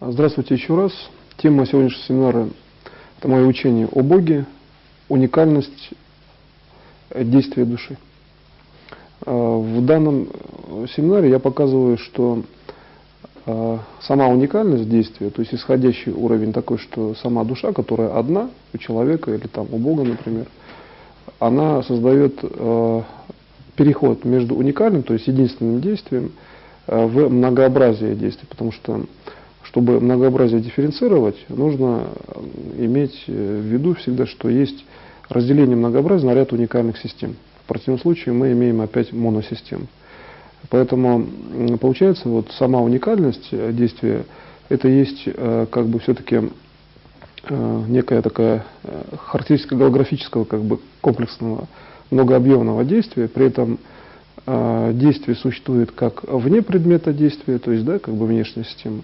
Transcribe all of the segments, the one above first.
Здравствуйте еще раз. Тема сегодняшнего семинара – это мое учение о Боге, уникальность действия души. В данном семинаре я показываю, что сама уникальность действия, то есть исходящий уровень такой, что сама душа, которая одна у человека или там у Бога, например, она создает переход между уникальным, то есть единственным действием, в многообразие действий, потому что чтобы многообразие дифференцировать, нужно иметь в виду всегда, что есть разделение многообразия на ряд уникальных систем. В противном случае мы имеем опять моносистему. Поэтому получается, вот сама уникальность действия, это есть как бы все-таки некая такая характеристика голографического как бы комплексного многообъемного действия. При этом действие существует как вне предмета действия, то есть да, как бы внешняя система,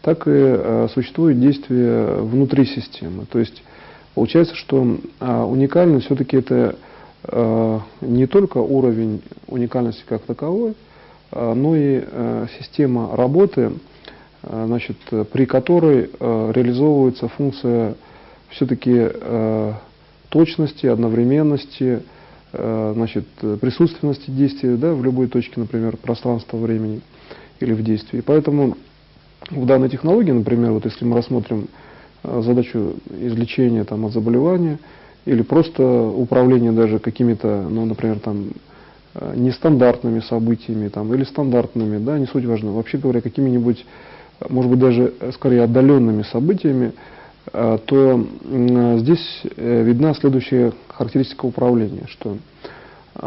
так и существует действие внутри системы. То есть получается, что уникальность все-таки это не только уровень уникальности как таковой, но и система работы, значит, при которой реализовывается функция все-таки точности, одновременности, значит, присутственности действия, да, в любой точке, например, пространства, времени или в действии. Поэтому в данной технологии, например, вот если мы рассмотрим задачу излечения там, от заболевания или просто управление даже какими-то, ну, например, там, нестандартными событиями там, или стандартными, да, не суть важно, вообще говоря, какими-нибудь, может быть, даже скорее отдаленными событиями, то здесь видна следующая характеристика управления, что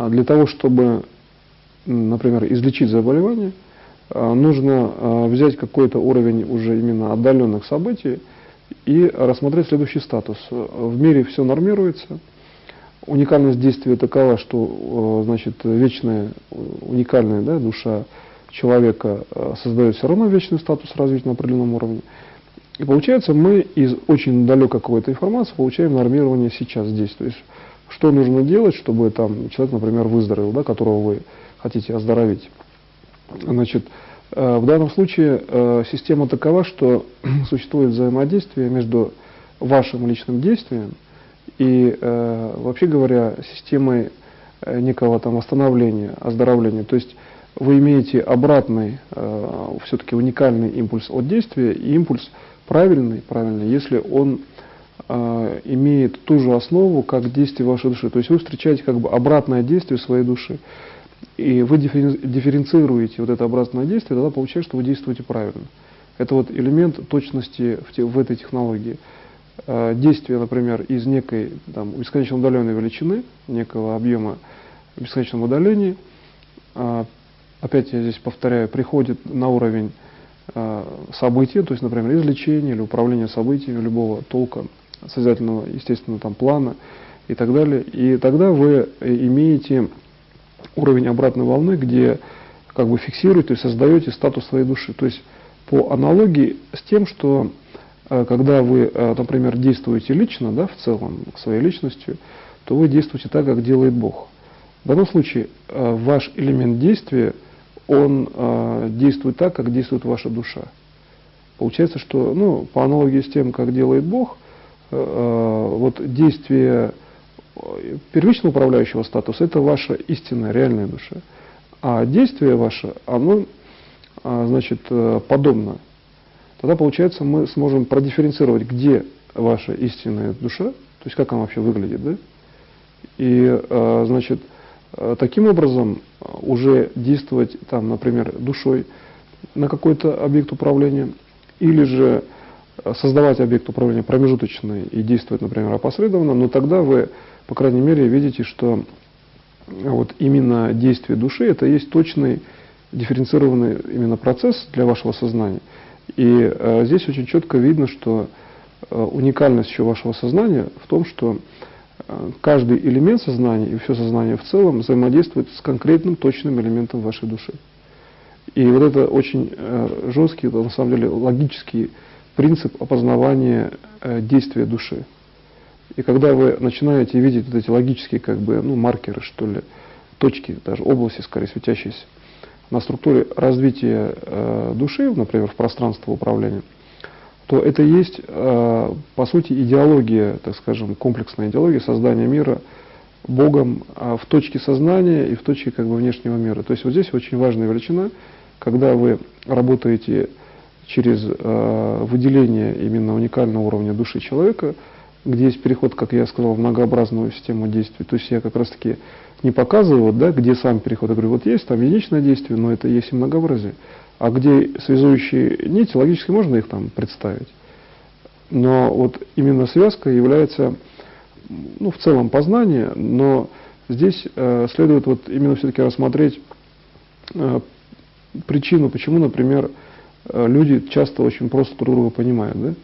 для того, чтобы, например, излечить заболевание, нужно взять какой-то уровень уже именно отдаленных событий и рассмотреть следующий статус. В мире все нормируется, уникальность действия такова, что, значит, вечная, уникальная, да, душа человека создает все равно вечный статус развития на определенном уровне. И получается, мы из очень далекой какой-то информации получаем нормирование сейчас здесь. То есть, что нужно делать, чтобы там, человек, например, выздоровел, да, которого вы хотите оздоровить. Значит, в данном случае система такова, что существует взаимодействие между вашим личным действием и, вообще говоря, системой некого там восстановления, оздоровления. То есть вы имеете обратный, все-таки уникальный импульс от действия и импульс правильный, если он имеет ту же основу, как действие вашей души. То есть вы встречаете как бы обратное действие своей души. И вы дифференцируете вот это обратное действие, тогда получается, что вы действуете правильно. Это вот элемент точности в этой технологии. Действие, например, из некой там, бесконечно удаленной величины, некого объема в бесконечном удалении, опять я здесь повторяю, приходит на уровень события, то есть, например, излечения или управления событиями любого толка, созидательного, естественно, там, плана и так далее. И тогда вы имеете уровень обратной волны, где как бы фиксируете, то есть создаете статус своей души. То есть по аналогии с тем, что когда вы, например, действуете лично, да, в целом, своей личностью, то вы действуете так, как делает Бог. В данном случае ваш элемент действия, он действует так, как действует ваша душа. Получается, что, ну, по аналогии с тем, как делает Бог, вот действие первичного управляющего статуса – это ваша истинная, реальная душа. А действие ваше, оно, значит, подобно. Тогда, получается, мы сможем продифференцировать, где ваша истинная душа, то есть как она вообще выглядит, да? И, значит, таким образом уже действовать, там, например, душой на какой-то объект управления, или же создавать объект управления промежуточный и действовать, например, опосредованно, но тогда вы, по крайней мере, видите, что вот именно действие души – это есть точный дифференцированный именно процесс для вашего сознания. И здесь очень четко видно, что уникальность еще вашего сознания в том, что каждый элемент сознания и все сознание в целом взаимодействует с конкретным точным элементом вашей души. И вот это очень жесткий, на самом деле, логический принцип опознавания действия души. И когда вы начинаете видеть вот эти логические как бы, ну, маркеры, что ли, точки, даже области, скорее, светящиеся на структуре развития души, например, в пространстве управления, то это и есть, по сути, идеология, так скажем, комплексная идеология создания мира Богом в точке сознания и в точке как бы внешнего мира. То есть вот здесь очень важная величина, когда вы работаете через выделение именно уникального уровня души человека, где есть переход, как я сказал, в многообразную систему действий. То есть я как раз-таки не показываю, да, где сам переход. Я говорю, вот есть там единичное действие, но это есть и многообразие. А где связующие нити, логически можно их там представить. Но вот именно связка является, ну, в целом познание, но здесь следует вот именно все-таки рассмотреть причину, почему, например, люди часто очень просто друг друга понимают, да?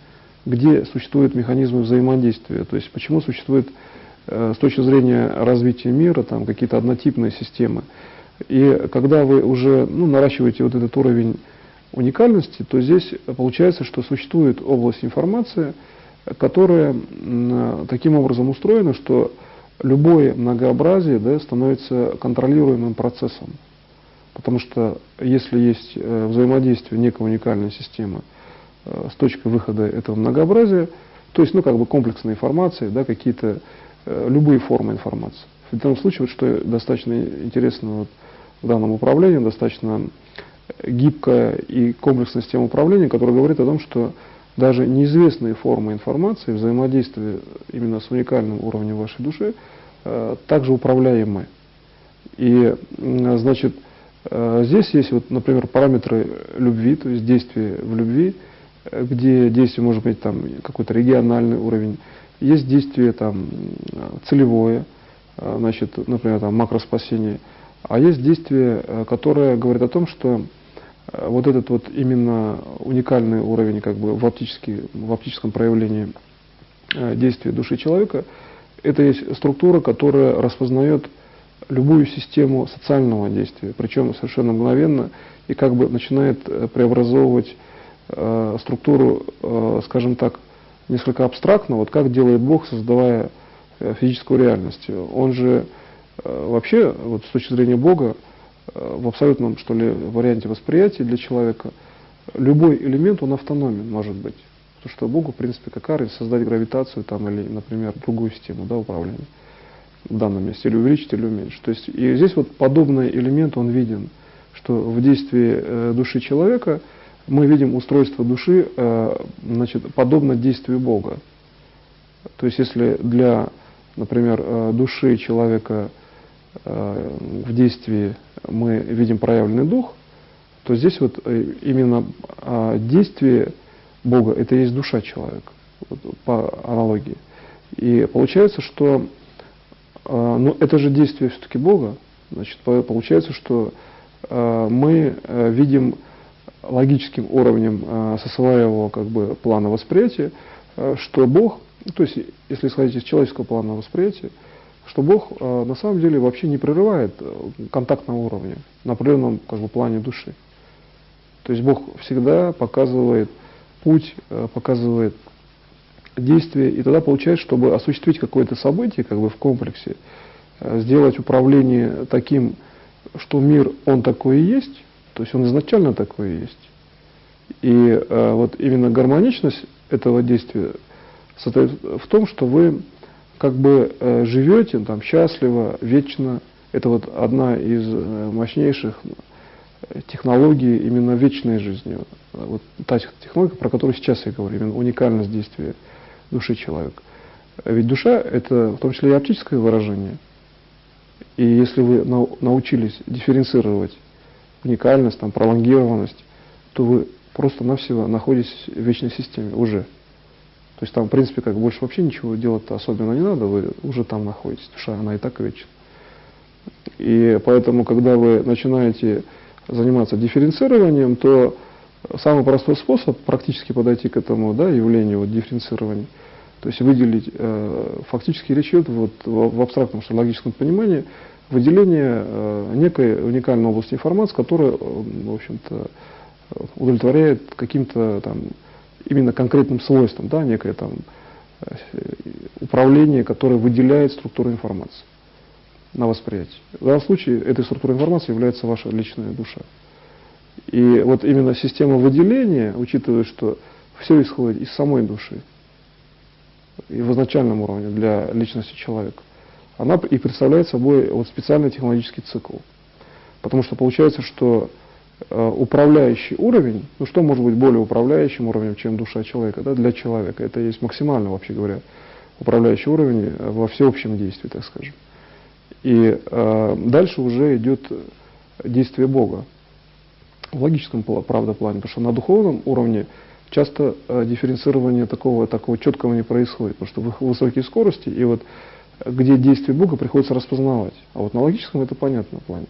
Где существуют механизмы взаимодействия, то есть почему существует с точки зрения развития мира там какие-то однотипные системы. И когда вы уже наращиваете вот этот уровень уникальности, то здесь получается, что существует область информации, которая таким образом устроена, что любое многообразие, да, становится контролируемым процессом. Потому что если есть взаимодействие некой уникальной системы с точкой выхода этого многообразия, то есть как бы комплексная информация, да, какие-то любые формы информации. В данном случае, вот, что достаточно интересно вот, в данном управлении, достаточно гибкая и комплексная система управления, которая говорит о том, что даже неизвестные формы информации, взаимодействия именно с уникальным уровнем вашей души, также управляемы. И, значит, здесь есть, вот, например, параметры любви, то есть действия в любви, где действие может быть там какой-то региональный уровень, есть действие там целевое, значит, например, там макроспасение, а есть действие, которое говорит о том, что вот этот вот именно уникальный уровень как бы в оптическом проявлении действия души человека, это есть структура, которая распознает любую систему социального действия, причем совершенно мгновенно, и как бы начинает преобразовывать структуру, скажем так, несколько абстрактно, вот как делает Бог, создавая физическую реальность. Он же вообще, вот с точки зрения Бога, в абсолютном, что ли, варианте восприятия для человека, любой элемент, он автономен, может быть. Потому что Богу, в принципе, какая разница создать гравитацию там, или, например, другую систему, да, управления в данном месте, или увеличить, или уменьшить. То есть и здесь вот подобный элемент, он виден, что в действии души человека мы видим устройство души, значит, подобно действию Бога. То есть если для, например, души человека в действии мы видим проявленный дух, то здесь вот именно действие Бога — это и есть душа человека, вот, по аналогии. И получается, что это же действие все-таки Бога, значит, получается, что мы видим логическим уровнем со своего как бы плана восприятия, что Бог, то есть если исходить из человеческого плана восприятия, что Бог на самом деле вообще не прерывает контактного уровня на определенном как бы плане души. То есть Бог всегда показывает путь, показывает действие, и тогда получается, чтобы осуществить какое-то событие как бы в комплексе, сделать управление таким, что мир, он такой и есть, то есть он изначально такой и есть. И вот именно гармоничность этого действия состоит в том, что вы как бы живете там счастливо, вечно. Это вот одна из мощнейших технологий именно вечной жизни. Вот та технология, про которую сейчас я говорю, именно уникальность действия души человека. Ведь душа — это в том числе и оптическое выражение. И если вы научились дифференцировать уникальность, там, пролонгированность, то вы просто-навсего находитесь в вечной системе уже. То есть там, в принципе, как больше вообще ничего делать-то особенно не надо, вы уже там находитесь. Душа, она и так вечна. И поэтому, когда вы начинаете заниматься дифференцированием, то самый простой способ практически подойти к этому, да, явлению вот, дифференцирования, то есть выделить, фактически речь идет вот, в абстрактном, что логическом понимании, выделение некой уникальной области информации, которая, в общем-то, удовлетворяет каким-то там именно конкретным свойствам, да, некое там управление, которое выделяет структуру информации на восприятие. В данном случае этой структурой информации является ваша личная душа. И вот именно система выделения, учитывая, что все исходит из самой души. И в изначальном уровне для личности человека. Она и представляет собой вот специальный технологический цикл. Потому что получается, что управляющий уровень, ну что может быть более управляющим уровнем, чем душа человека, да, для человека? Это есть максимально, вообще говоря, управляющий уровень во всеобщем действии, так скажем. И дальше уже идет действие Бога. В логическом, правда, плане, потому что на духовном уровне часто дифференцирование такого четкого не происходит, потому что высокие скорости, и вот где действие Бога приходится распознавать. А вот на логическом это понятно плане.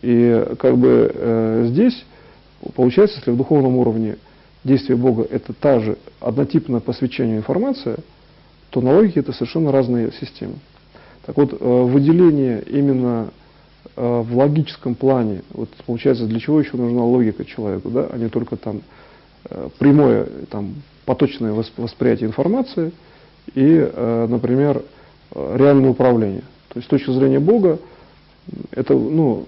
И как бы здесь получается, если в духовном уровне действие Бога это та же однотипная по свечению информация, то на логике это совершенно разные системы. Так вот, выделение именно в логическом плане, вот получается, для чего еще нужна логика человеку, да, а не только там прямое, там, поточное восприятие информации и, например, реальное управление. То есть с точки зрения Бога, это, ну,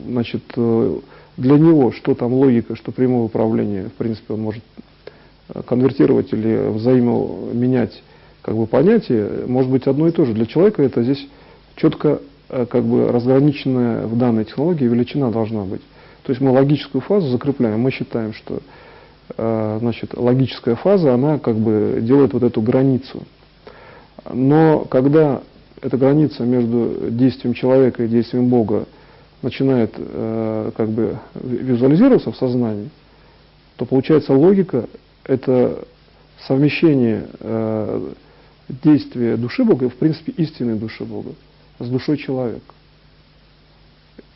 значит, для него, что там логика, что прямое управление, в принципе, он может конвертировать или взаимоменять как бы понятие, может быть одно и то же. Для человека это здесь четко как бы разграниченная в данной технологии величина должна быть. То есть мы логическую фазу закрепляем, мы считаем, что значит, логическая фаза, она как бы делает вот эту границу. Но когда эта граница между действием человека и действием Бога начинает как бы визуализироваться в сознании, то получается логика – это совмещение действия души Бога и, в принципе, истинной души Бога с душой человека.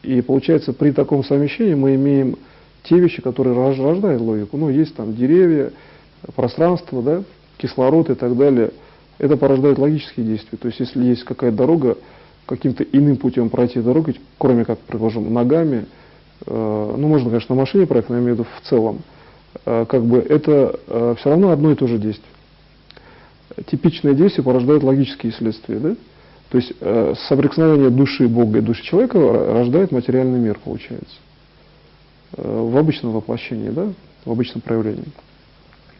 И получается, при таком совмещении мы имеем те вещи, которые рождают логику. Ну, есть там деревья, пространство, да, кислород и так далее. Это порождает логические действия. То есть, если есть какая-то дорога, каким-то иным путем пройти дорогу, кроме как, предположим, ногами, ну, можно, конечно, на машине проехать, но я имею в виду в целом, как бы это все равно одно и то же действие. Типичное действие порождает логические следствия, да? То есть соприкосновение души Бога и души человека рождает материальный мир, получается. В обычном воплощении, да? В обычном проявлении.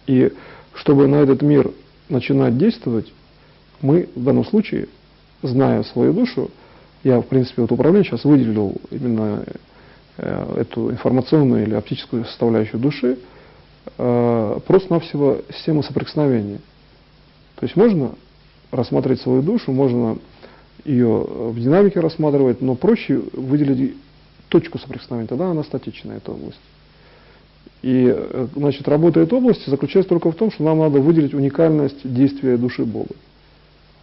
И чтобы на этот мир начинать действовать, мы в данном случае, зная свою душу, я, в принципе, вот управление сейчас выделил именно эту информационную или оптическую составляющую души, просто-навсего систему соприкосновения. То есть можно рассмотреть свою душу, можно ее в динамике рассматривать, но проще выделить точку соприкосновения, тогда она статичная, эта область. И, значит, работа этой области заключается только в том, что нам надо выделить уникальность действия души Бога.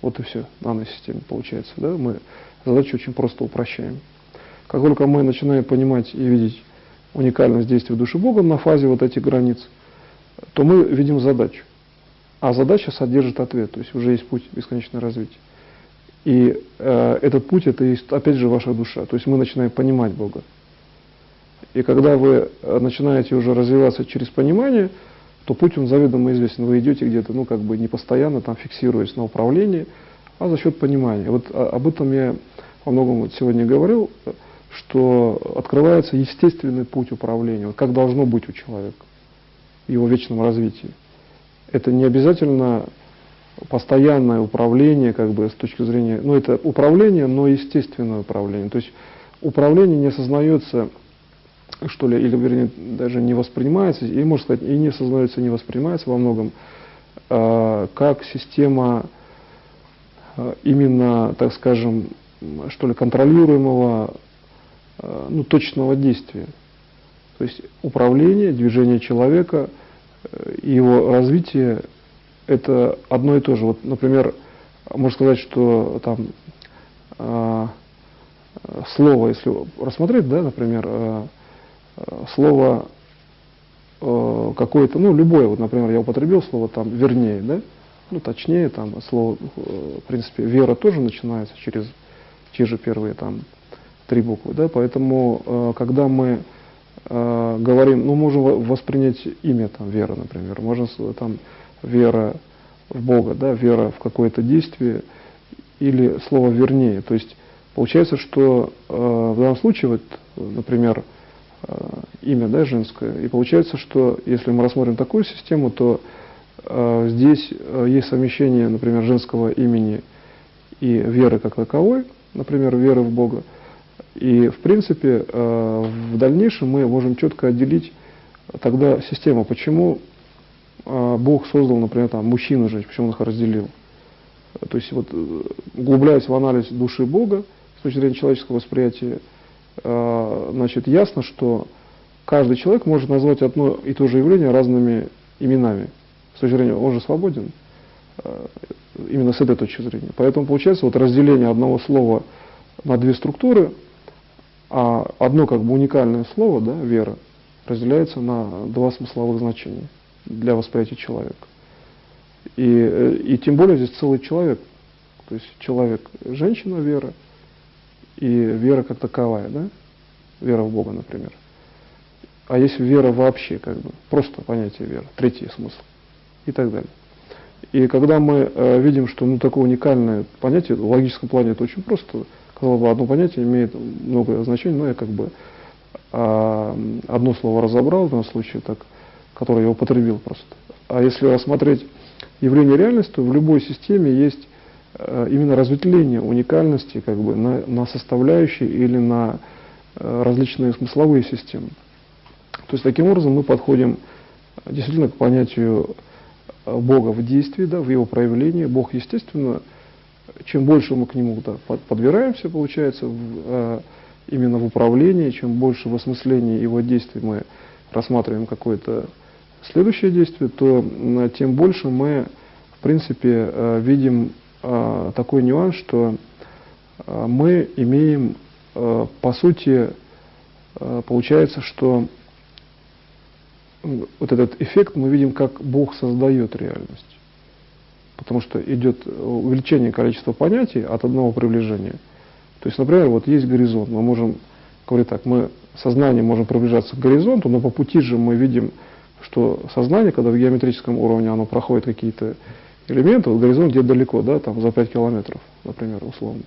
Вот и все в данной системе получается. Да? Мы задачу очень просто упрощаем. Как только мы начинаем понимать и видеть уникальность действия души Бога на фазе вот этих границ, то мы видим задачу. А задача содержит ответ, то есть уже есть путь бесконечного развития. И этот путь, это есть, опять же, ваша душа. То есть мы начинаем понимать Бога. И когда вы начинаете уже развиваться через понимание, то путь, он заведомо известен. Вы идете где-то, ну, как бы не постоянно, там, фиксируясь на управлении, а за счет понимания. Вот об этом я во многом вот сегодня говорил, что открывается естественный путь управления, вот как должно быть у человека в его вечном развитии. Это не обязательно постоянное управление, как бы с точки зрения, ну, это управление, но естественное управление. То есть управление не осознается, что ли, или, вернее, даже не воспринимается, и, можно сказать, и не осознается, не воспринимается во многом, как система именно, так скажем, что ли, контролируемого, ну, точного действия. То есть управление, движение человека, его развитие – это одно и то же. Вот, например, можно сказать, что там слово, если рассмотреть, да, например, слово какое-то, ну, любое, вот, например, я употребил слово там «вернее», да, ну, точнее, там, слово, в принципе, «вера» тоже начинается через те же первые там 3 буквы, да, поэтому, когда мы говорим, ну, можем воспринять имя, там, вера, например, можно там вера в Бога, да, вера в какое-то действие, или слово «вернее». То есть получается, что в данном случае, вот, например, имя, да, женское. И получается, что если мы рассмотрим такую систему, то здесь есть совмещение, например, женского имени и веры как таковой, например, веры в Бога. И, в принципе, в дальнейшем мы можем четко отделить тогда систему, почему Бог создал, например, там, мужчин и женщин, почему он их разделил. То есть, вот, углубляясь в анализ души Бога с точки зрения человеческого восприятия, значит, ясно, что каждый человек может назвать одно и то же явление разными именами. С точки зрения, он же свободен, именно с этой точки зрения. Поэтому получается вот разделение одного слова на две структуры, а одно как бы уникальное слово, да, вера, разделяется на два смысловых значения для восприятия человека. И тем более здесь целый человек. То есть человек, женщина, вера, и вера как таковая, да? Вера в Бога, например. А есть вера вообще, как бы, просто понятие веры, третий смысл и так далее. И когда мы видим, что ну, такое уникальное понятие, в логическом плане это очень просто, казалось бы, одно понятие имеет много значений, но я как бы одно слово разобрал в данном случае, так, которое я употребил просто. А если рассмотреть явление реальности, то в любой системе есть именно разветвление уникальности как бы, на составляющие или на различные смысловые системы. То есть таким образом мы подходим действительно к понятию Бога в действии, да, в его проявлении. Бог, естественно, чем больше мы к нему да, подбираемся, получается, именно в управлении, чем больше в осмыслении его действий мы рассматриваем какое-то следующее действие, то тем больше мы, в принципе, видим такой нюанс, что мы имеем, по сути, получается, что вот этот эффект мы видим, как Бог создает реальность. Потому что идет увеличение количества понятий от одного приближения. То есть, например, вот есть горизонт. Мы можем говорить так, мы сознанием можем приближаться к горизонту, но по пути же мы видим, что сознание, когда в геометрическом уровне оно проходит какие-то элементы, вот горизонт где-то далеко, да, там за 5 километров, например, условно.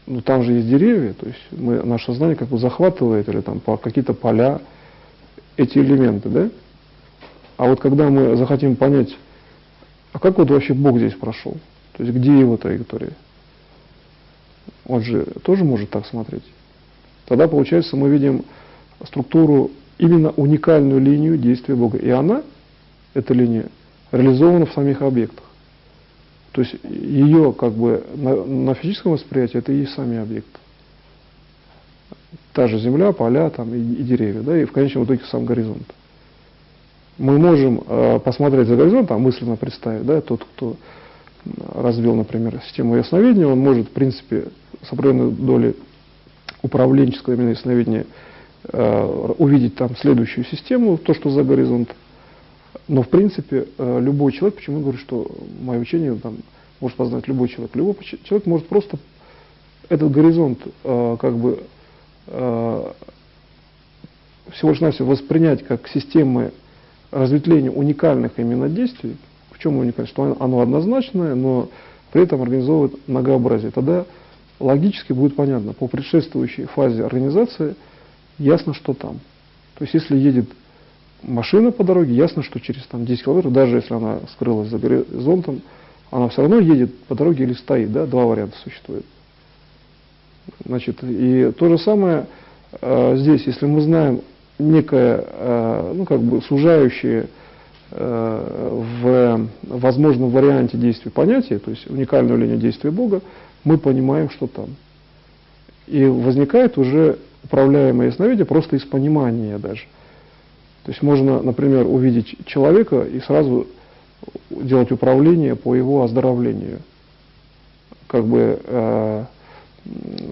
Но там же есть деревья, то есть наше сознание как бы захватывает, или там какие-то поля, эти элементы, да? А вот когда мы захотим понять, а как вот вообще Бог здесь прошел, то есть где его траектория, он же тоже может так смотреть. Тогда, получается, мы видим структуру, именно уникальную линию действия Бога. И она, эта линия, реализована в самих объектах. То есть ее как бы на физическом восприятии это и есть сами объекты. Та же земля, поля там, и деревья, да, и в конечном итоге сам горизонт. Мы можем посмотреть за горизонт, а мысленно представить, да, тот, кто развил, например, систему ясновидения, он может, в принципе, с определенной долей управленческого именно ясновидения увидеть там следующую систему, то, что за горизонт. Но, в принципе, любой человек, почему я говорю, что мое учение там, может познать любой человек. Любой человек может просто этот горизонт как бы всего лишь навсего воспринять как системы разветвления уникальных именно действий. В чем уникальность? Что оно однозначное, но при этом организовывает многообразие. Тогда логически будет понятно, по предшествующей фазе организации ясно, что там. То есть если едет машина по дороге, ясно, что через там, 10 километров, даже если она скрылась за горизонтом, она все равно едет по дороге или стоит. Да? Два варианта существует. Значит, и то же самое здесь, если мы знаем некое, ну, как бы сужающее в возможном варианте действия понятие, то есть уникальную линию действия Бога, мы понимаем, что там. И возникает уже управляемое ясновидение просто из понимания даже. То есть можно, например, увидеть человека и сразу делать управление по его оздоровлению. Как бы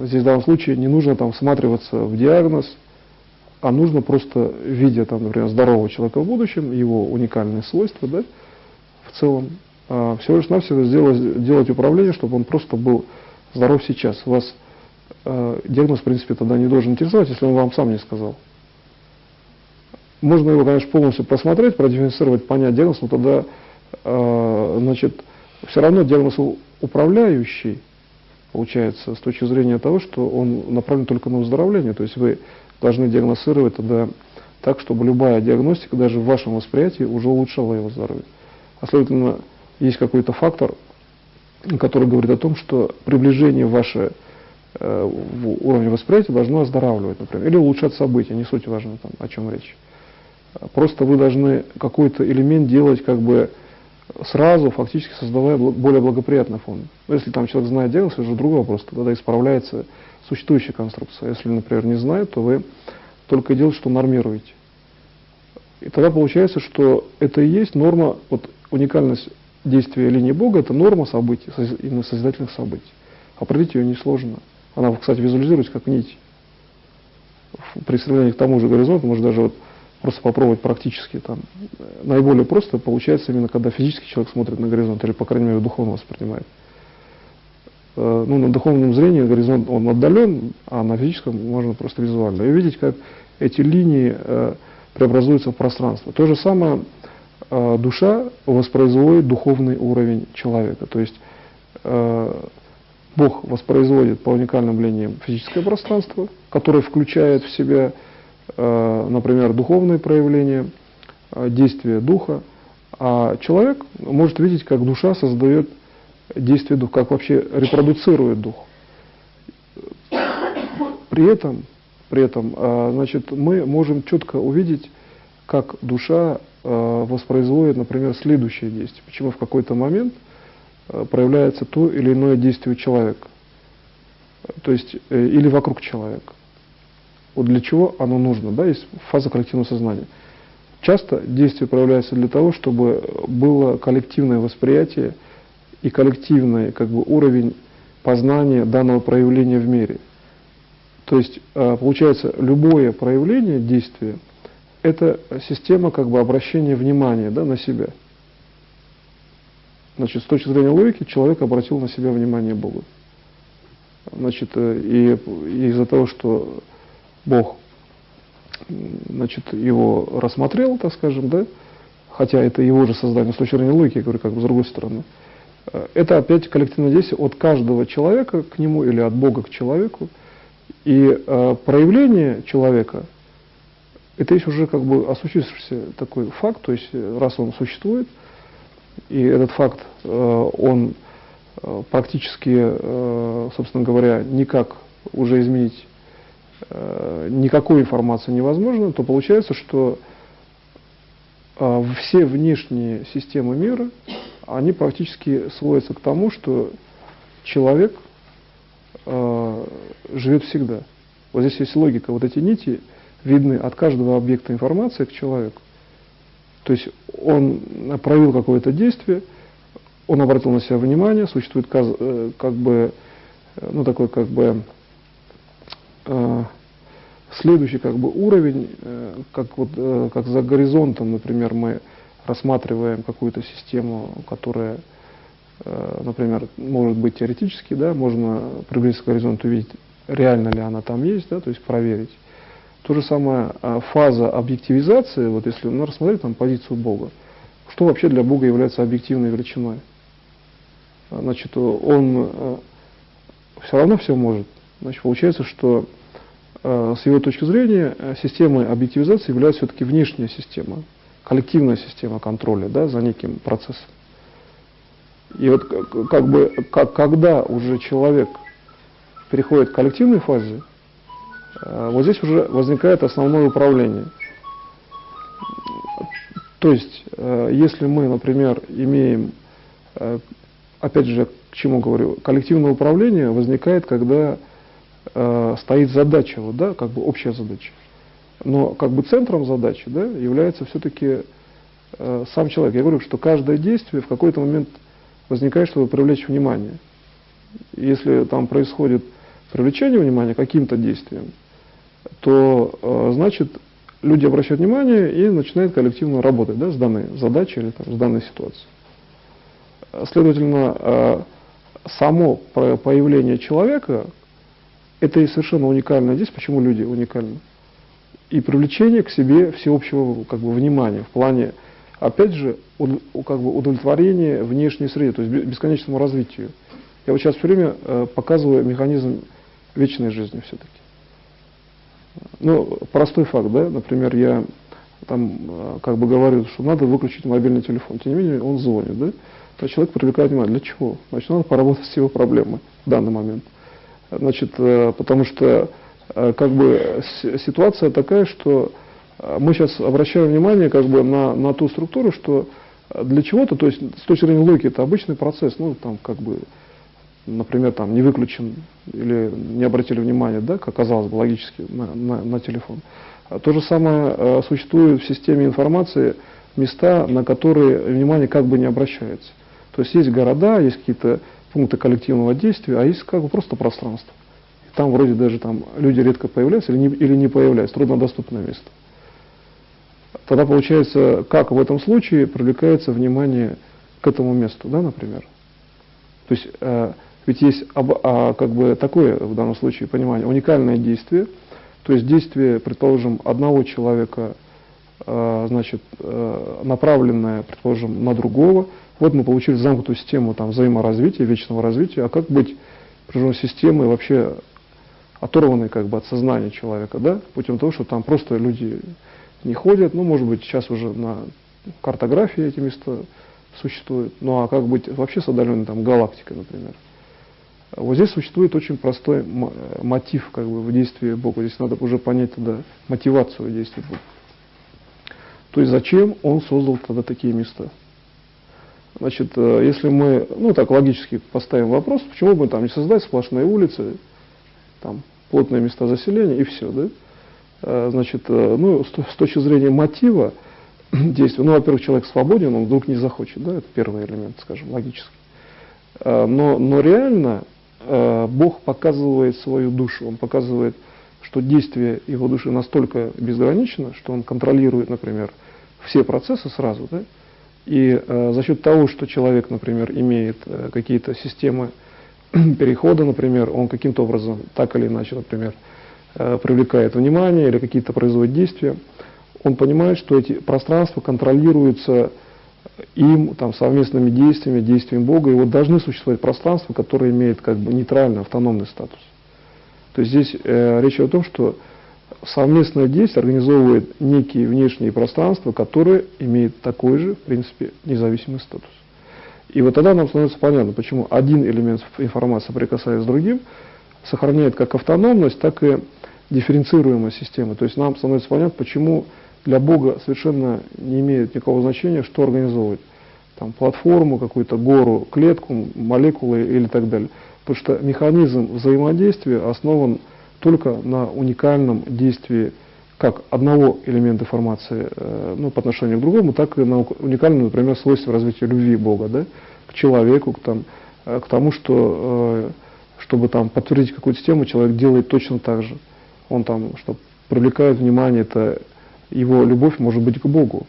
здесь в данном случае не нужно там всматриваться в диагноз, а нужно просто, видя там, например, здорового человека в будущем, его уникальные свойства, да, в целом, всего лишь навсего делать управление, чтобы он просто был здоров сейчас. Вас диагноз, в принципе, тогда не должен интересовать, если он вам сам не сказал. Можно его, конечно, полностью просмотреть, продифференцировать, понять диагноз, но тогда, значит, все равно диагноз управляющий, получается, с точки зрения того, что он направлен только на выздоровление. То есть вы должны диагностировать тогда так, чтобы любая диагностика, даже в вашем восприятии, уже улучшала его здоровье. А следовательно, есть какой-то фактор, который говорит о том, что приближение ваше в уровне восприятия должно оздоравливать, например, или улучшать события, не суть важно, там, о чем речь. Просто вы должны какой-то элемент делать как бы сразу, фактически создавая более благоприятный фон. Но если там человек знает диагноз, это уже другой вопрос, тогда исправляется существующая конструкция. Если, например, не знает, то вы только делаете, что нормируете. И тогда получается, что это и есть норма, вот уникальность действия линии Бога, это норма событий, именно созидательных событий. Определить ее несложно. Она, кстати, визуализируется как нить. При стремлении к тому же горизонту можно даже вот просто попробовать практически. Там, наиболее просто получается именно, когда физически человек смотрит на горизонт, или, по крайней мере, духовно воспринимает. Ну, на духовном зрении горизонт он отдален, а на физическом можно просто визуально. И видеть, как эти линии преобразуются в пространство. То же самое душа воспроизводит духовный уровень человека. То есть Бог воспроизводит по уникальным линиям физическое пространство, которое включает в себя, например, духовные проявления, действия духа, а человек может видеть, как душа создает действие духа, как вообще репродуцирует дух. При этом, значит, мы можем четко увидеть, как душа воспроизводит, например, следующее действие. Почему в какой-то момент проявляется то или иное действие человека, то есть или вокруг человека. Вот для чего оно нужно, да, есть фаза коллективного сознания. Часто действие проявляется для того, чтобы было коллективное восприятие и коллективный как бы уровень познания данного проявления в мире. То есть получается, любое проявление действия – это система как бы обращения внимания, да, на себя. Значит, с точки зрения логики человек обратил на себя внимание Бога. Значит, и из-за того, что Бог, значит, его рассмотрел, так скажем, да, хотя это его же создание, с точки зрения логики, я говорю, как бы с другой стороны, это опять коллективное действие от каждого человека к нему или от Бога к человеку. И проявление человека – это есть уже как бы осуществившийся такой факт, то есть раз он существует, и этот факт, он практически, собственно говоря, никак уже изменить никакой информации невозможно, то получается, что все внешние системы мира, они практически сводятся к тому, что человек живет всегда. Вот здесь есть логика. Вот эти нити видны от каждого объекта информации к человеку. То есть он проявил какое-то действие, он обратил на себя внимание, существует как бы, ну, такой как бы следующий как бы уровень, как за горизонтом, например, мы рассматриваем какую-то систему, которая, например, может быть теоретически, да, можно приблизиться к горизонту, увидеть, реально ли она там есть, да, то есть проверить. То же самое фаза объективизации, вот если мы рассмотреть там позицию Бога, что вообще для Бога является объективной величиной? Значит, он все равно все может. Значит, получается, что с его точки зрения системой объективизации является все-таки внешняя система, коллективная система контроля, да, за неким процессом. И вот как бы, когда уже человек переходит к коллективной фазе, вот здесь уже возникает основное управление. То есть, если мы, например, имеем, опять же, к чему говорю, коллективное управление возникает, когда стоит задача, вот, да, как бы общая задача. Но как бы центром задачи, да, является все-таки сам человек. Я говорю, что каждое действие в какой-то момент возникает, чтобы привлечь внимание. Если там происходит привлечение внимания каким-то действием, то значит люди обращают внимание и начинают коллективно работать, да, с данной задачей или там, с данной ситуацией. Следовательно, само появление человека – это и совершенно уникальное здесь. Почему люди уникальны? И привлечение к себе всеобщего как бы, внимания в плане, опять же, как бы удовлетворения внешней среды, то есть бесконечному развитию. Я вот сейчас все время показываю механизм вечной жизни все-таки. Ну, простой факт, да, например, я там как бы говорю, что надо выключить мобильный телефон, тем не менее он звонит, да, то человек привлекает внимание. Для чего? Значит, надо поработать с его проблемой в данный момент. Значит, потому что как бы ситуация такая, что мы сейчас обращаем внимание как бы на ту структуру, что для чего-то, то есть с точки зрения логики, это обычный процесс, ну там как бы, например, там не выключен или не обратили внимания, да, как казалось бы логически, на телефон. То же самое существует в системе информации места, на которые внимание как бы не обращается. То есть есть города, есть какие-то пункты коллективного действия, а есть как бы просто пространство. И там вроде даже там люди редко появляются или не появляются, труднодоступное место. Тогда получается, как в этом случае привлекается внимание к этому месту, да, например. То есть ведь есть как бы такое в данном случае понимание, уникальное действие, то есть действие, предположим, одного человека, значит, направленное, предположим, на другого. Вот мы получили замкнутую систему там, взаиморазвития, вечного развития, а как быть, предположим, системой вообще оторванной как бы от сознания человека, да, путем того, что там просто люди не ходят, ну, может быть, сейчас уже на картографии эти места существуют, ну, а как быть вообще с отдаленной там галактикой, например. Вот здесь существует очень простой мотив как бы в действии Бога. Здесь надо уже понять тогда мотивацию действия Бога. То есть зачем Он создал тогда такие места? Значит, если мы, ну так логически поставим вопрос, почему бы там не создать сплошные улицы, там плотные места заселения и все, да? Значит, ну с точки зрения мотива действия, ну, во-первых, человек свободен, он вдруг не захочет, да, это первый элемент, скажем, логически. Но реально Бог показывает свою душу, Он показывает, что действие Его души настолько безгранично, что Он контролирует, например, все процессы сразу, да? И за счет того, что человек, например, имеет какие-то системы перехода, например, он каким-то образом, так или иначе, например, привлекает внимание или какие-то производит действия, он понимает, что эти пространства контролируются им там, совместными действиями, действием Бога, и вот должны существовать пространства, которые имеют как бы нейтральный, автономный статус. То есть здесь речь идет о том, что совместное действие организовывает некие внешние пространства, которые имеют такой же, в принципе, независимый статус. И вот тогда нам становится понятно, почему один элемент информации, соприкасаясь с другим, сохраняет как автономность, так и дифференцируемость системы. То есть нам становится понятно, почему для Бога совершенно не имеет никакого значения, что организовывать. Там, платформу, какую-то гору, клетку, молекулы или так далее. Потому что механизм взаимодействия основан только на уникальном действии как одного элемента информации ну, по отношению к другому, так и на уникальном, например, свойстве развития любви Бога, да, к человеку, к тому, что чтобы там, подтвердить какую-то систему, человек делает точно так же. Он там, что привлекает внимание, это его любовь может быть к Богу.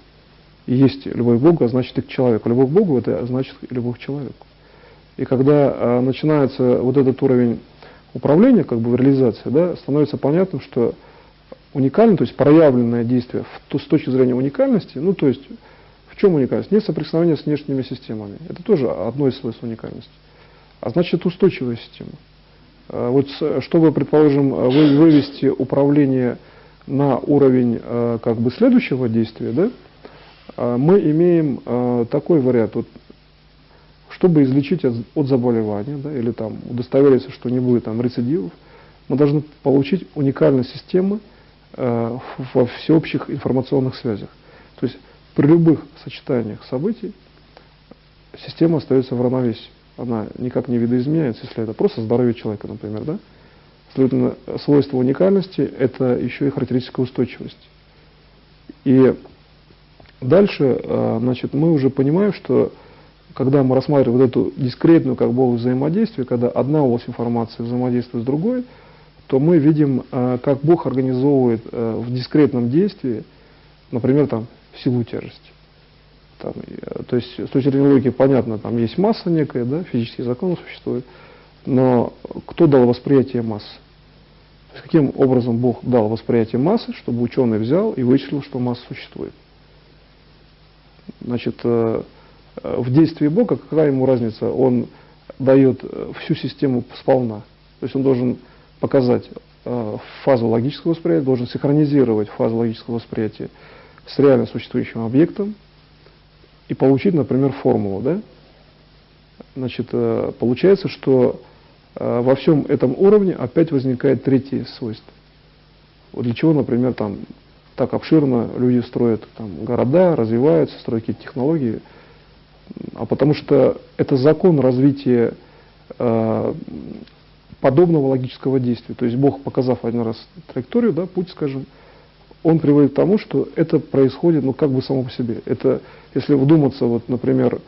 И есть любовь к Богу, а значит и к человеку. Любовь к Богу – это значит и любовь к человеку. И когда начинается вот этот уровень управления, как бы в реализации, да, становится понятным, что уникально, то есть проявленное действие с точки зрения уникальности, ну то есть в чем уникальность? Нет соприкосновения с внешними системами. Это тоже одно из свойств уникальности. А значит устойчивая система. Вот чтобы, предположим, вывести управление на уровень как бы следующего действия, да, мы имеем такой вариант. Вот, чтобы излечить от заболевания, да, или там удостовериться, что не будет там рецидивов, мы должны получить уникальность системы во всеобщих информационных связях. То есть при любых сочетаниях событий система остается в равновесии. Она никак не видоизменяется, если это просто здоровье человека, например. Да? Следовательно, свойство уникальности – это еще и характеристика устойчивости. И дальше значит, мы уже понимаем, что когда мы рассматриваем вот эту дискретную как бы область взаимодействия, когда одна область информации взаимодействует с другой, то мы видим, как Бог организовывает в дискретном действии, например, там, силу тяжести. Там, то есть с точки зрения логики понятно, там есть масса некая, да, физические законы существуют, но кто дал восприятие массы? То есть каким образом Бог дал восприятие массы, чтобы ученый взял и вычислил, что масса существует? Значит, в действии Бога какая ему разница? Он дает всю систему сполна. То есть он должен показать фазу логического восприятия, должен синхронизировать фазу логического восприятия с реально существующим объектом и получить, например, формулу. Да? Значит, получается, что во всем этом уровне опять возникает третье свойство. Вот для чего, например, там так обширно люди строят там города, развиваются, строят какие-то технологии, а потому что это закон развития подобного логического действия. То есть Бог, показав один раз траекторию, да, путь, скажем, Он приводит к тому, что это происходит, ну, как бы само по себе. Это, если вдуматься, вот, например,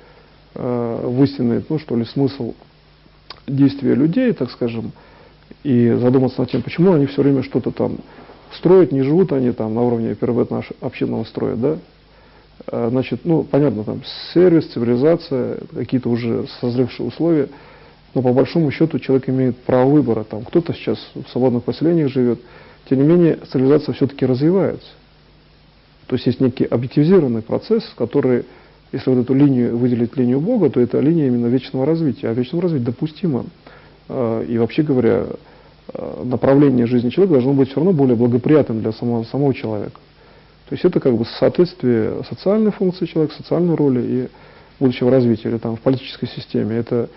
в истинный, ну, что ли, смысл действия людей, так скажем, и задуматься над тем, почему они все время что-то там строят, не живут они там на уровне первобытно-общинного строя, да? Значит, ну, понятно, там сервис, цивилизация, какие-то уже созревшие условия, но по большому счету человек имеет право выбора. Там кто-то сейчас в свободных поселениях живет, тем не менее цивилизация все-таки развивается. То есть есть некий объективизированный процесс, который, если вот эту линию выделить линию Бога, то это линия именно вечного развития. А вечное развитие допустимо. И вообще говоря, направление жизни человека должно быть все равно более благоприятным для самого человека. То есть это как бы соответствие социальной функции человека, социальной роли и будущего развития, или там в политической системе. Это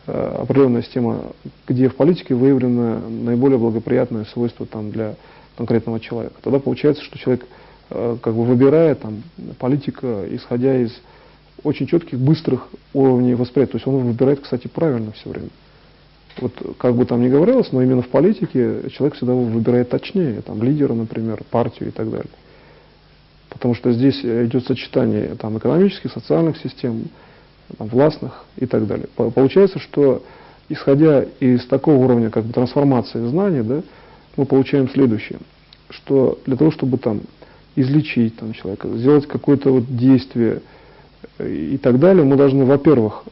определенная система, где в политике выявлено наиболее благоприятное свойство там, для конкретного человека. Тогда получается, что человек как бы выбирает там, политика, исходя из очень четких, быстрых уровней восприятия. То есть он выбирает, кстати, правильно все время. Вот как бы там ни говорилось, но именно в политике человек всегда выбирает точнее, там, лидера, например, партию и так далее. Потому что здесь идет сочетание там, экономических, социальных систем, там, властных и так далее. Получается, что исходя из такого уровня как бы, трансформации знаний, да, мы получаем следующее, что для того, чтобы там, излечить там, человека, сделать какое-то вот действие и так далее, мы должны, во-первых,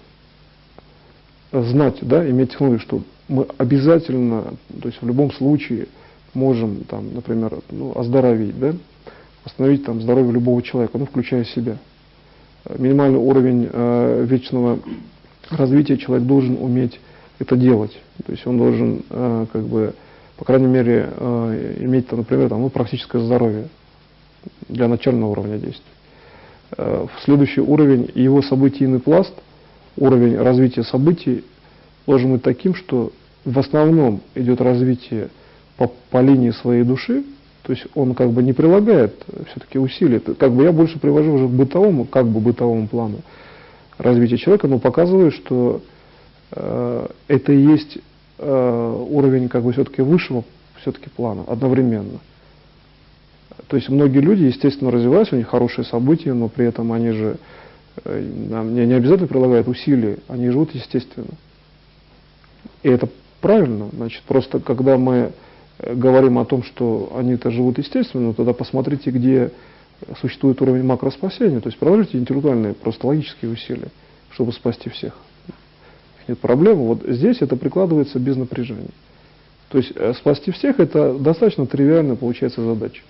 знать, да, иметь технологию, что мы обязательно, то есть в любом случае можем, там, например, ну, оздоровить, да, восстановить там, здоровье любого человека, ну, включая себя. Минимальный уровень вечного развития человек должен уметь это делать. То есть он должен, как бы, по крайней мере, иметь, там, например, там, ну, практическое здоровье для начального уровня действий. В следующий уровень его событийный пласт, уровень развития событий должен быть таким, что в основном идет развитие по линии своей души, то есть он как бы не прилагает все-таки усилий. Как бы я больше привожу уже к бытовому, как бы бытовому плану развития человека, но показываю, что это и есть уровень как бы все-таки высшего все-таки плана одновременно. То есть многие люди, естественно, развиваются, у них хорошие события, но при этом они же не обязательно прилагают усилия, они живут естественно. И это правильно. Значит, просто когда мы говорим о том, что они-то живут естественно, тогда посмотрите, где существует уровень макроспасения. То есть приложите интеллектуальные, просто логические усилия, чтобы спасти всех. Нет проблемы. Вот здесь это прикладывается без напряжения. То есть спасти всех — это достаточно тривиальная получается задача.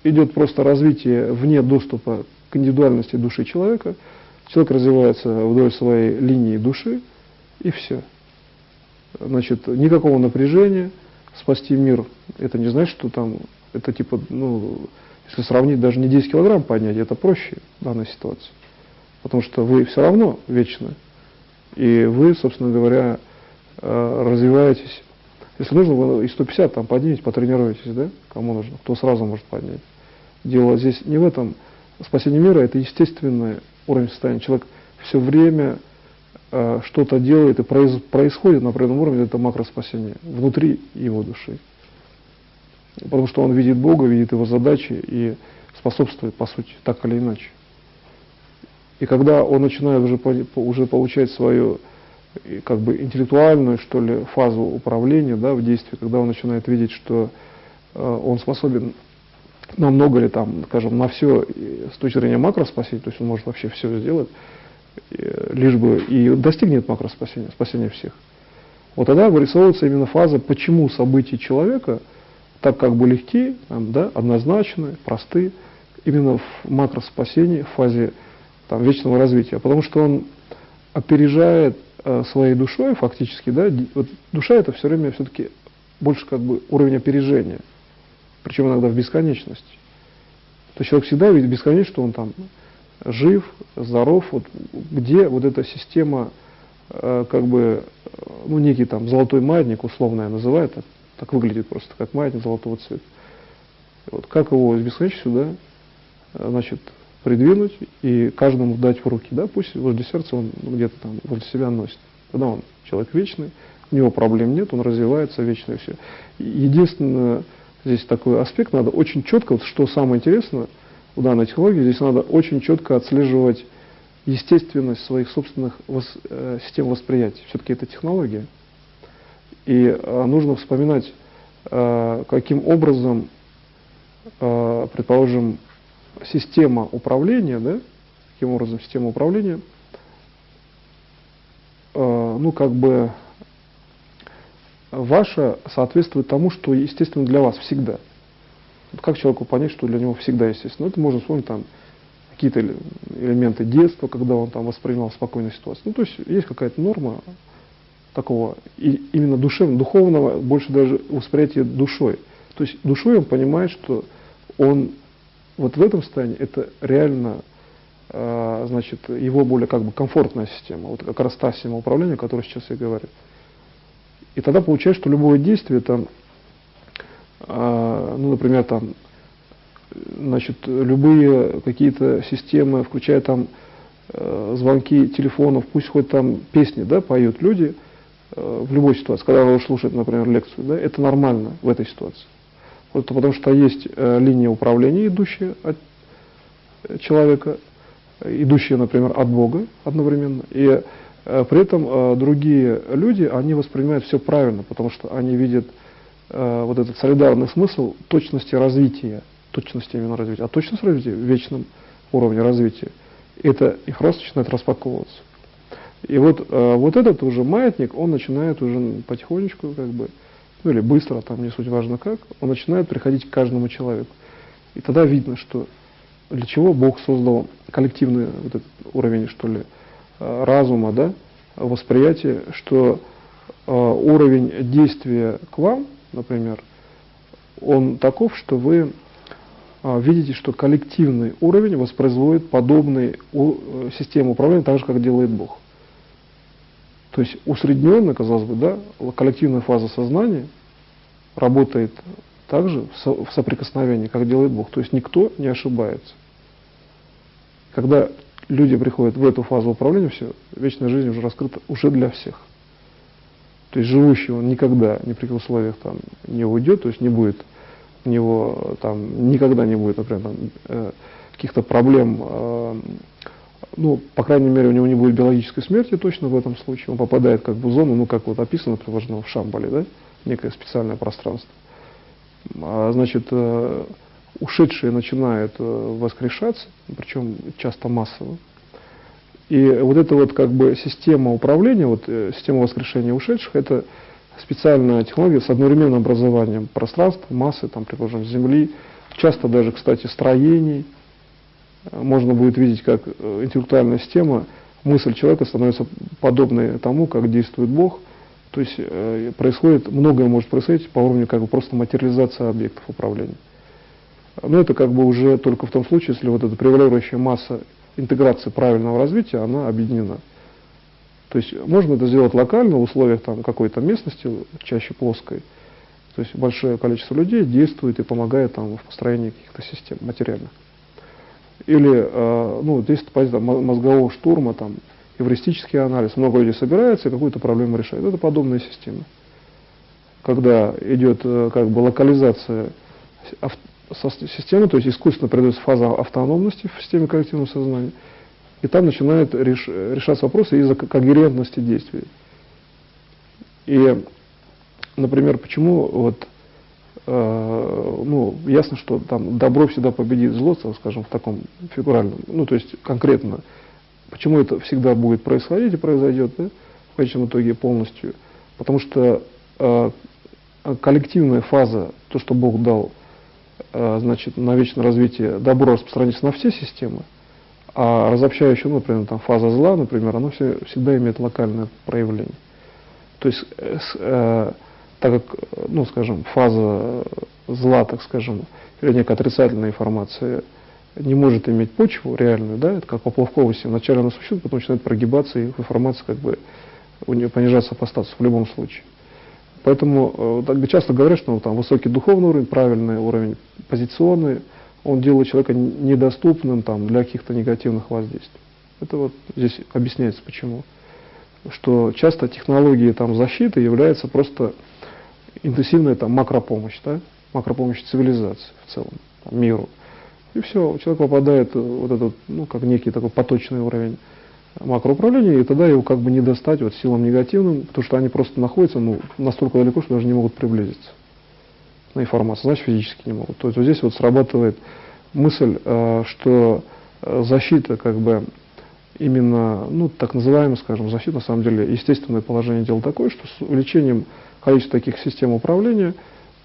Идет просто развитие вне доступа к индивидуальности души человека. Человек развивается вдоль своей линии души, и все. Значит, никакого напряжения. Спасти мир — это не значит, что там, это типа, ну, если сравнить, даже не 10 килограмм поднять, это проще в данной ситуации. Потому что вы все равно вечны. И вы, собственно говоря, развиваетесь. Если нужно, вы и 150 там поднимете, потренируетесь, да? Кому нужно, кто сразу может поднять. Дело здесь не в этом. Спасение мира — это естественный уровень состояния. Человек все время что-то делает и происходит на определенном уровне, это макроспасение внутри его души. Потому что он видит Бога, видит его задачи и способствует, по сути, так или иначе. И когда он начинает уже получать свою как бы интеллектуальную, что ли, фазу управления, да, в действии, когда он начинает видеть, что он способен на много ли там, скажем, на все с точки зрения макроспасения, то есть он может вообще все сделать, лишь бы и достигнет макроспасения, спасения всех. Вот тогда вырисовывается именно фаза, почему события человека так как бы легки, там, да, однозначны, просты, именно в макроспасении, в фазе там, вечного развития. Потому что он опережает своей душой фактически, да, вот душа — это все время все-таки больше как бы уровень опережения, причем иногда в бесконечность. То есть человек всегда видит бесконечно, что он там жив, здоров, вот где вот эта система, как бы, ну, некий там золотой маятник, условно я называю, так выглядит просто, как маятник золотого цвета. Вот как его из бесконечности сюда, значит, придвинуть и каждому дать в руки, да, пусть возле сердца он где-то там возле себя носит. Тогда он человек вечный, у него проблем нет, он развивается вечно и все. Единственное, здесь такой аспект, надо очень четко, вот что самое интересное у данной технологии, здесь надо очень четко отслеживать естественность своих собственных систем восприятия. Все-таки это технология. И нужно вспоминать, каким образом, предположим, система управления, да, каким образом система управления, ну, как бы, ваша соответствует тому, что естественно для вас всегда. Вот как человеку понять, что для него всегда естественно? Это можно вспомнить там какие-то элементы детства, когда он там воспринимал спокойную ситуацию. Ну, то есть есть какая-то норма такого, и именно духовного, больше даже восприятия душой. То есть душой он понимает, что он вот в этом состоянии, это реально, значит, его более как бы комфортная система, вот как раз та система управления, о которой сейчас я говорю. И тогда получается, что любое действие там, ну, например, там, значит, любые какие-то системы, включая там звонки телефонов, пусть хоть там песни, да, поют люди в любой ситуации, когда вы слушаете, например, лекцию, да, это нормально в этой ситуации. Вот, потому что есть линия управления, идущая от человека, идущая, например, от Бога одновременно, и при этом другие люди, они воспринимают все правильно, потому что они видят вот этот солидарный смысл точности развития, точности именно развития, а точность развития в вечном уровне развития, это их рост начинает распаковываться. И вот этот уже маятник, он начинает уже потихонечку, как бы, ну или быстро, там не суть важно как, он начинает приходить к каждому человеку. И тогда видно, что для чего Бог создал коллективный вот этот уровень, что ли, разума, да, восприятия, что уровень действия к вам, например, он таков, что вы видите, что коллективный уровень воспроизводит подобные системы управления, так же, как делает Бог. То есть усредненно, казалось бы, да, коллективная фаза сознания работает также в соприкосновении, как делает Бог. То есть никто не ошибается. Когда люди приходят в эту фазу управления, все, вечная жизнь уже раскрыта уже для всех. То есть живущий он никогда, ни при каких условиях там не уйдет, то есть не будет у него там никогда не будет, например, там, каких-то проблем, ну, по крайней мере, у него не будет биологической смерти точно в этом случае, он попадает как бы в зону, ну, как вот описано, приложено в Шамбале, да, некое специальное пространство. Значит, ушедшие начинают воскрешаться, причем часто массово. И вот эта вот как бы система управления, вот система воскрешения ушедших, это специальная технология с одновременным образованием пространства, массы, там, предположим, Земли, часто даже, кстати, строений. Можно будет видеть, как интеллектуальная система, мысль человека становится подобной тому, как действует Бог. То есть происходит, многое может происходить по уровню как бы просто материализации объектов управления. Но это как бы уже только в том случае, если вот эта превалирующая масса интеграции правильного развития, она объединена. То есть можно это сделать локально в условиях там какой-то местности, чаще плоской. То есть большое количество людей действует и помогает там в построении каких-то систем материальных. Или, ну, здесь позиция мозгового штурма, там, эвристический анализ. Много людей собирается и какую-то проблему решает. Это подобная система. Когда идет как бы локализация системы, то есть искусственно придается фаза автономности в системе коллективного сознания, и там начинают решаться вопросы из-за когерентности действий. И, например, почему вот, ну, ясно, что там добро всегда победит зло, скажем, в таком фигуральном, ну, то есть конкретно, почему это всегда будет происходить и произойдет, да, в конечном итоге полностью, потому что коллективная фаза, то, что Бог дал, значит, на вечное развитие, добро распространится на все системы, а разобщающая, например, там, фаза зла, например, она всегда имеет локальное проявление. То есть так как, ну, скажем, фаза зла, так скажем, или некая отрицательная информация не может иметь почву реальную, да, это как поплавковости. Вначале она существует, потом начинает прогибаться, и информация как бы у нее понижается по статусу в любом случае. Поэтому так часто говорят, что там высокий духовный уровень, правильный уровень позиционный, он делает человека недоступным там, для каких-то негативных воздействий. Это вот здесь объясняется почему. Что часто технологии там, защиты являются просто интенсивная там, макропомощь, да? Макропомощь цивилизации в целом, там, миру. И все, человек попадает в вот этот, ну, как некий такой поточный уровень макроуправления, и тогда его как бы не достать вот, силам негативным, потому что они просто находятся ну, настолько далеко, что даже не могут приблизиться на информацию, значит физически не могут. То есть вот здесь вот срабатывает мысль, что защита как бы именно, ну, так называемая, скажем, защита, на самом деле, естественное положение дела такое, что с увеличением количества таких систем управления,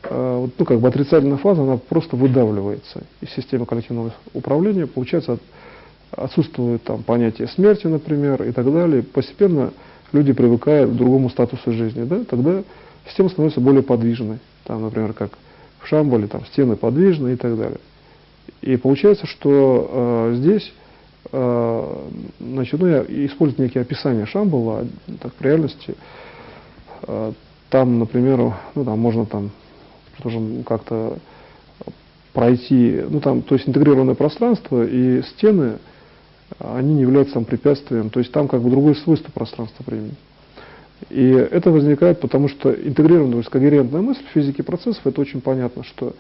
ну, как бы отрицательная фаза, она просто выдавливается из системы коллективного управления, получается, отсутствует там понятие смерти, например, и так далее. Постепенно люди привыкают к другому статусу жизни, да? Тогда система становится более подвижной, там, например, как в Шамбале, там стены подвижны и так далее. И получается, что здесь значит, ну, я использую некие описания Шамбала, так в реальности, там, например, ну, там можно там тоже как-то пройти, ну, там, то есть интегрированное пространство и стены, они не являются там препятствием, то есть там как бы другое свойство пространства-времени. И это возникает, потому что интегрированная, то есть когерентная мысль в физике процессов, это очень понятно, что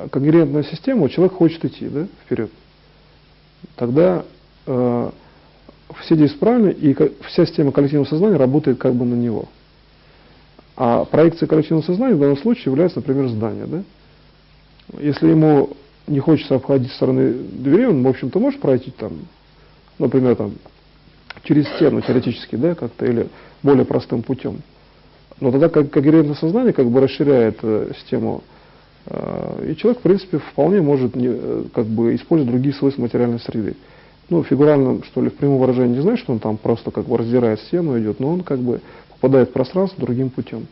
когерентная система, человек хочет идти, да, вперед. Тогда все действия правильно, и вся система коллективного сознания работает как бы на него. А проекция коллективного сознания в данном случае является, например, здание. Да? Если ему не хочется обходить со стороны дверей, он, в общем-то, может пройти там, например, там, через стену теоретически, да, как-то, или более простым путем. Но тогда когерентное сознание как бы расширяет систему, и человек, в принципе, вполне может как бы использовать другие свойства материальной среды. Ну, фигурально, что ли, в прямом выражении не значит, что он там просто как бы раздирает стену, идет, но он как бы попадает в пространство другим путем.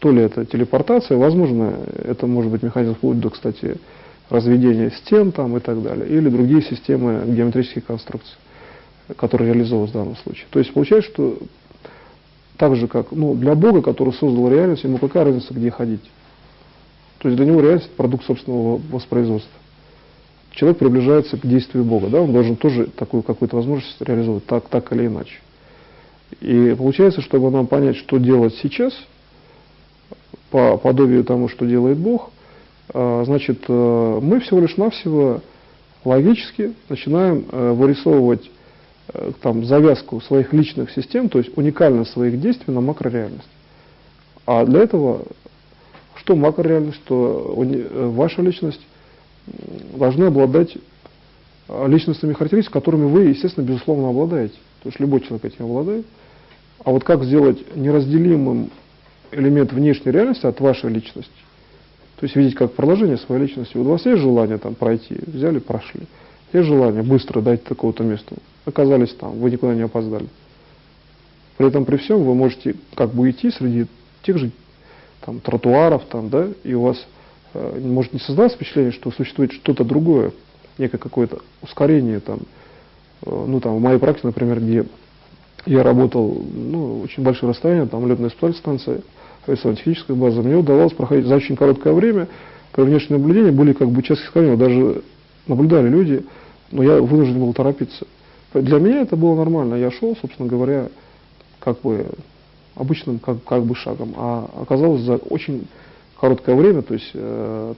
То ли это телепортация, возможно, это может быть механизм вплоть до, кстати, разведения стен там и так далее, или другие системы геометрических конструкций, которые реализовываются в данном случае. То есть получается, что так же, как ну, для Бога, который создал реальность, ему какая разница, где ходить? То есть для него реальность – это продукт собственного воспроизводства. Человек приближается к действию Бога, да, он должен тоже такую какую-то возможность реализовать, так или иначе. И получается, чтобы нам понять, что делать сейчас, по подобию тому, что делает Бог, значит, мы всего лишь навсего логически начинаем вырисовывать там, завязку своих личных систем, то есть уникальность своих действий на макрореальность. А для этого, что макрореальность, что ваша личность должны обладать личностными характеристиками, которыми вы, естественно, безусловно, обладаете. То есть любой человек этим обладает. А вот как сделать неразделимым элемент внешней реальности от вашей личности? То есть видеть как продолжение своей личности. Вот у вас есть желание там пройти, взяли, прошли. Есть желание быстро дойти до какого-то места. Оказались там, вы никуда не опоздали. При этом при всем вы можете как бы идти среди тех же там, тротуаров, там, да, и у вас может не создаться впечатление, что существует что-то другое, некое какое-то ускорение там. Ну там в моей практике, например, где я работал, ну, очень большое расстояние, там летная испытательная станция, авиационно-техническая база, мне удавалось проходить за очень короткое время, при внешнем наблюдении были как бы участки ускорения, даже наблюдали люди, но я вынужден был торопиться. Для меня это было нормально, я шел, собственно говоря, как бы обычным как бы шагом, а оказалось за очень короткое время, то есть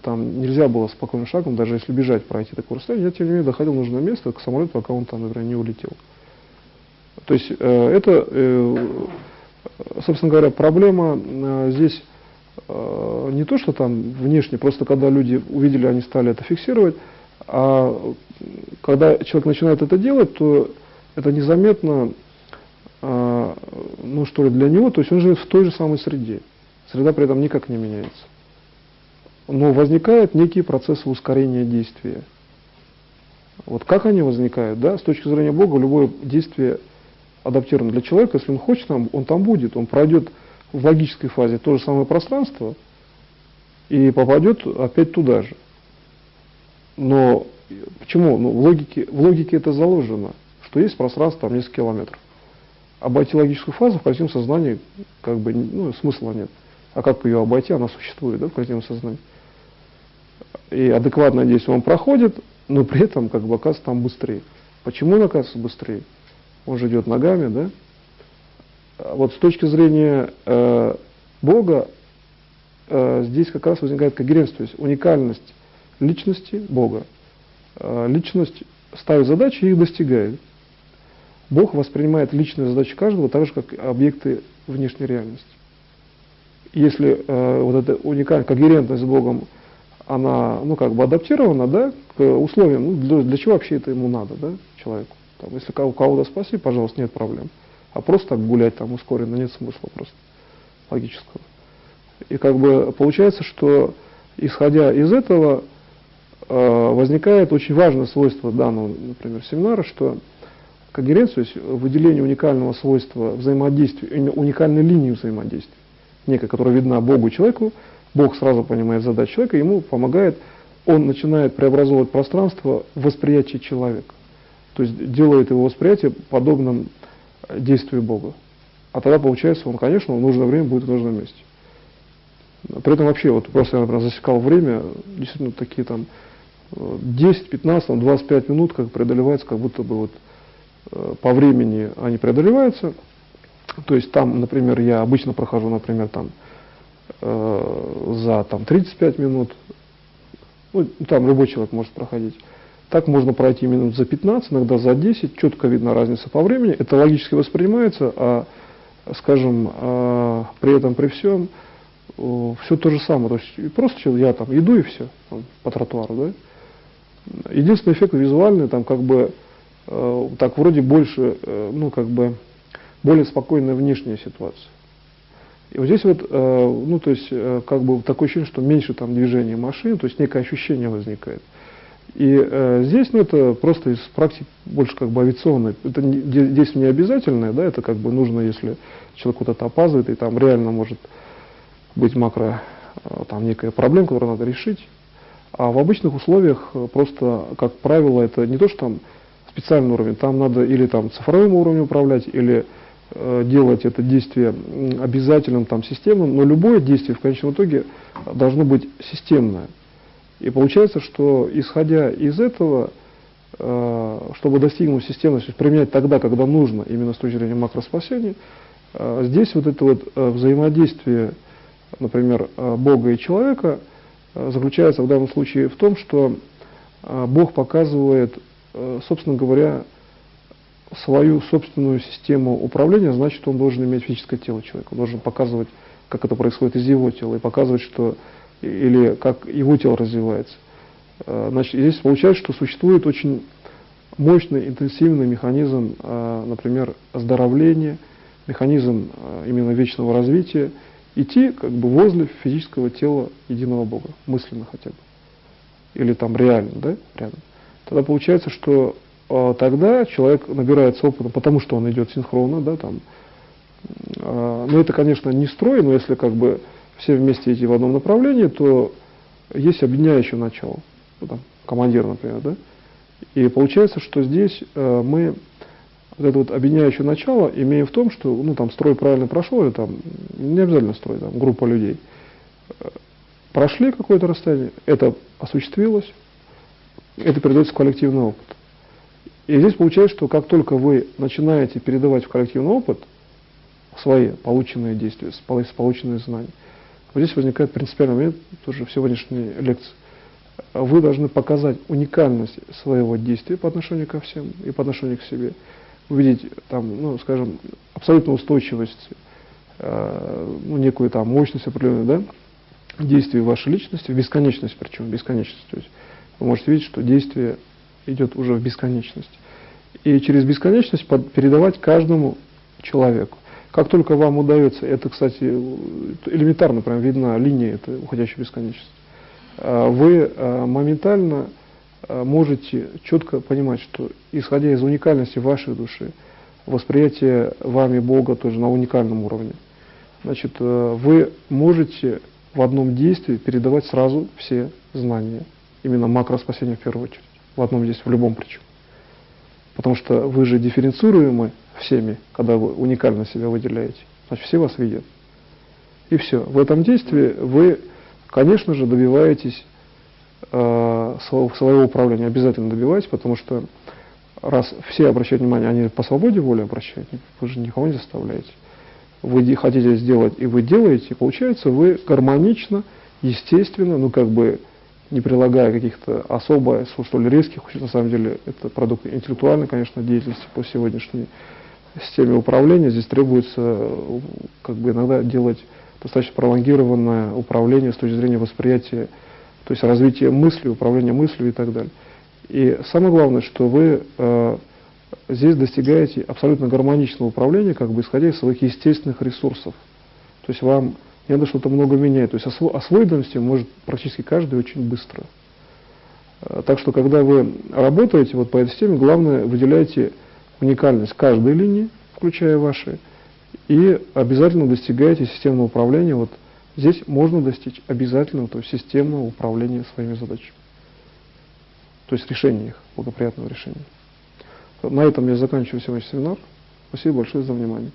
там нельзя было спокойным шагом, даже если бежать, пройти такое расстояние, я тем не менее доходил в нужное место к самолету, пока он там, например, не улетел. То есть это, собственно говоря, проблема здесь не то, что там внешне, просто когда люди увидели, они стали это фиксировать, а когда человек начинает это делать, то это незаметно, ну что ли, для него, то есть он живет в той же самой среде. Среда при этом никак не меняется. Но возникают некие процессы ускорения действия. Вот как они возникают, да, с точки зрения Бога, любое действие адаптировано для человека, если он хочет, он там будет, он пройдет в логической фазе то же самое пространство и попадет опять туда же. Но почему? Ну, в логике это заложено, что есть пространство там несколько километров. Обойти логическую фазу в коллективном сознании как бы смысла нет. А как ее обойти? Она существует, да, в коллективном сознании. И адекватное действие он проходит, но при этом как бы оказывается там быстрее. Почему он оказывается быстрее? Он же идет ногами, да? Вот с точки зрения Бога здесь как раз возникает когерентность, то есть уникальность личности Бога. Личность ставит задачи и их достигает. Бог воспринимает личные задачи каждого так же, как объекты внешней реальности. Если вот эта уникальная когерентность с Богом, она как бы адаптирована, да, к условиям, для чего вообще это ему надо, да, человеку. Там, если у кого-то спасли, пожалуйста, нет проблем. А просто так гулять там ускоренно нет смысла просто логического. И как бы получается, что исходя из этого возникает очень важное свойство данного, например, семинара, что когеренция, то есть выделение уникального свойства взаимодействия, уникальной линии взаимодействия, некая, которая видна Богу и человеку, Бог сразу понимает задачу человека, ему помогает, он начинает преобразовывать пространство в восприятии человека. То есть делает его восприятие подобным действию Бога. А тогда получается, он, конечно, в нужное время будет в нужном месте. При этом вообще, вот просто я, например, засекал время, действительно такие там 10, 15, 25 минут как преодолевается, как будто бы вот по времени они преодолеваются. То есть там, например, я обычно прохожу, например, там за 35 минут, ну, там любой человек может проходить. Так можно пройти минут за 15, иногда за 10, четко видна разница по времени, это логически воспринимается, а, скажем, при этом, при всем, все то же самое. То есть просто я там иду и все, там, по тротуару, да. Единственный эффект визуальный, там как бы, так вроде больше, как бы, более спокойная внешняя ситуация. И вот здесь вот, то есть, как бы такое ощущение, что меньше там движения машин, то есть некое ощущение возникает. И здесь, это просто из практики больше как бы авиационной. Это здесь не обязательное, да, это как бы нужно, если человек вот это опаздывает, и там реально может быть там некая проблема, которую надо решить. А в обычных условиях просто, как правило, это не то, что там специальный уровень, там надо или там цифровым уровнем управлять, или делать это действие обязательным, там, системным, но любое действие в конечном итоге должно быть системное. И получается, что исходя из этого, чтобы достигнуть системности, применять тогда, когда нужно, именно с точки зрения макроспасения, здесь вот это вот взаимодействие, например, Бога и человека, заключается в данном случае в том, что Бог показывает, собственно говоря, свою собственную систему управления, значит, он должен иметь физическое тело человека, он должен показывать, как это происходит из его тела, и показывать, что или как его тело развивается. Значит, здесь получается, что существует очень мощный, интенсивный механизм, например, оздоровления, механизм именно вечного развития, идти как бы возле физического тела единого Бога, мысленно хотя бы, или там реально, да, рядом. Тогда получается, что тогда человек набирается опыта, потому что он идет синхронно, да, там. Но это, конечно, не строй, но если как бы все вместе идти в одном направлении, то есть объединяющее начало, там, командир, например, да. И получается, что здесь мы вот это вот объединяющее начало имеем в том, что, там строй правильно прошел, или там не обязательно строй, там группа людей прошли какое-то расстояние, это осуществилось, это передается в коллективный опыт. И здесь получается, что как только вы начинаете передавать в коллективный опыт свои полученные действия, полученные знания, вот здесь возникает принципиальный момент, тоже в сегодняшней лекции. Вы должны показать уникальность своего действия по отношению ко всем и по отношению к себе. Увидеть там, скажем, абсолютную устойчивость, некую там мощность определенную, да, действий вашей личности, в бесконечность, причем бесконечность. То есть вы можете видеть, что действие идет уже в бесконечность. И через бесконечность передавать каждому человеку. Как только вам удается, это, кстати, элементарно прям видна линия этой уходящей бесконечности, вы моментально можете четко понимать, что исходя из уникальности вашей души, восприятие вами Бога тоже на уникальном уровне, Значит, вы можете в одном действии передавать сразу все знания. Именно макроспасение в первую очередь. В одном действии, в любом причем. Потому что вы же дифференцируемы всеми, когда вы уникально себя выделяете. Значит, все вас видят. И все. В этом действии вы, конечно же, добиваетесь своего управления. Обязательно добиваетесь, потому что раз все обращают внимание, они по свободе воли обращают, вы же никого не заставляете. Вы хотите сделать, и вы делаете, получается, вы гармонично, естественно, ну как бы не прилагая каких-то особо, что ли, резких, на самом деле, это продукт интеллектуальной, конечно, деятельности по сегодняшней системе управления. Здесь требуется как бы иногда делать достаточно пролонгированное управление с точки зрения восприятия, то есть развития мысли, управления мыслью и так далее. И самое главное, что вы здесь достигаете абсолютно гармоничного управления, как бы исходя из своих естественных ресурсов. То есть вам не надо что-то много менять. То есть освоить данную систему может практически каждый очень быстро. Так что, когда вы работаете вот по этой системе, главное, выделяйте уникальность каждой линии, включая ваши, и обязательно достигаете системного управления. Вот здесь можно достичь обязательно, то есть системного управления своими задачами. То есть решения их, благоприятного решения. На этом я заканчиваю сегодняшний семинар. Спасибо большое за внимание.